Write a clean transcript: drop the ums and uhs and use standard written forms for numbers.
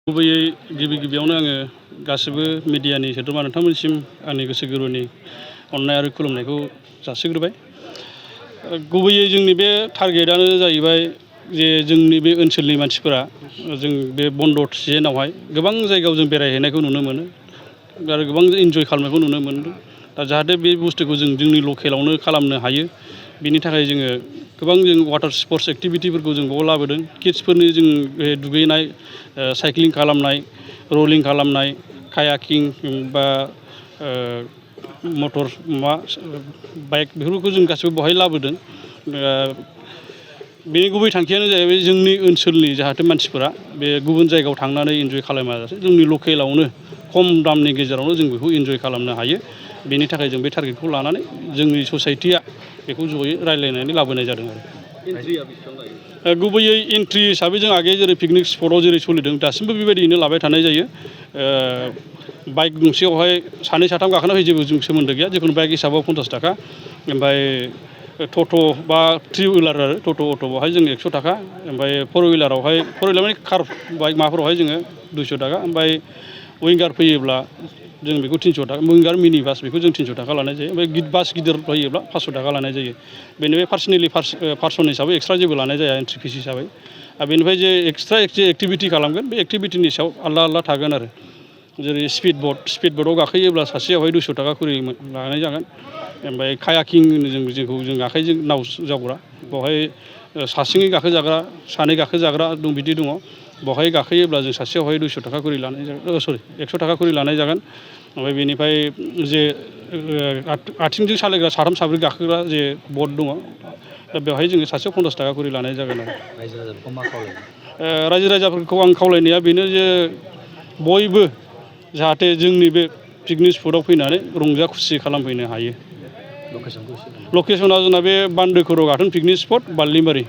गुबैयै गिबियावनो आङो गासिबो मिडियानि सोद्रोमा नोंथांमोननिसिम आंनि गोसो गोरबोनि अननाय आरो खुलुमनायखौ जासिग्रोबाय। गुबैयै जोंनि बे टारगेटआनो जाहैबाय जे जोंनि बे ओनसोलनि मानसिफोरा जों बे बन्द' सिजेनावहाय गोबां जायगायाव जों बेरायहैनायखौ नुनो मोनो आरो गोबां इन्जय खालामनायखौ नुनो मोनदों। दा जाहाथे बे बुस्थुखौ जों जोंनि लकेलावनो खालामनो हायो बिनि थाखाय जोङो गोबां वाटार स्पर्ट्स एक्टिभिटिफोरखौ जों बाव लाबोदों। किड्सफोरनि जों बे दुगैनाय, साइक्लिं खालामनाय, रलिं खालामनाय, कायाकिं बा मटर बाइक बेफोरखौ जों गासिबो बहाय लाबोदों। बेनि गुबै थांखियानो जाहैबाय जोंनि ओनसोलनि जाहाथे मानसिफोरा बे गुबुन जायगायाव थांनानै इन्जय खालामाजासे जोंनि लकेलावनो खम दामनि गेजेरावनो जों बेखौ इन्जय खालामनो हायो। बेनि थाखाय जों बे टारगेटखौ लानानै जोंनि ससाइटिया बेखौ जयै रायज्लायनानै लाबोनाय जादों आरो। गुबैयै एन्ट्रि हिसाबै जों आगोल जेरै पिकनिक स्पटआव जेरै सोलिदों दासिमबो बेबायदियैनो लाबाय थानाय जायो। बाइक गंसेयावहाय सानै साथाम गाखोना फै जेबो जों सोमोन्दो गैया। जिखुनु बाइक हिसाबाव 50 थाखा, ओमफ्राय टट' बा 3 हुइलार आरो टट' बावहाय जों 100 थाखा, ओमफ्राय 4 हुइलारावहाय 4 हुइलार माने कार बाइक माबाफोरावहाय जोङो 200 थाखा, ओमफ्राय विंगार फैयोब्ला जों बेखौ 300 थाखा, विंगार मिनि बास बेखौ जों 300 थाखा लानाय जायो। ओमफ्राय बास गिदिर फैयोब्ला 500 थाखा लानाय जायो। बेनिफ्राय पार्सनेलि पार्सन हिसाबै एक्सट्रा जेबो लानाय जाया एन्ट्रि फिस हिसाबै। आरो बेनिफ्राय जे एक्सट्रा एक्टिभिटि खालामगोन बे एक्टिभिटिनि सायाव आलदा थागोन आरो। जेरै स्पिड बटआव गाखोयोब्ला सासेयावहाय 200 थाखा खरि लानाय जागोन। ओमफ्राय कायाकिं जेखौ जों आखाइजों नाव जावग्रा बेवहाय सासेङै गाखोजाग्रा, सानै गाखोजाग्रा दं, बिदि दङ। बेवहाय गाखोयोब्ला जों सासेयावहाय 200 थाखा खरि लानाय जागोन, 100 थाखा खरि लानाय जागोन। ओमफ्राय बेनिफ्राय जे आथिंजों सालायग्रा साथाम साब्रै गाखोग्रा जे बट दङ, दा बेवहाय जोङो सासेयाव 50 थाखा खरि लानाय जागोन आरो। रायजो राजाफोरखौ आं खावलायनाया बेनो जे बयबो जाहाथे जोंनि बे पिकनिक स्पटआव फैनानै रंजा खुसि खालामफैनो हायो। लकेसना जोंना बे बान्दोखर' गाथोन पिकनिक स्पट, बारलिमारि।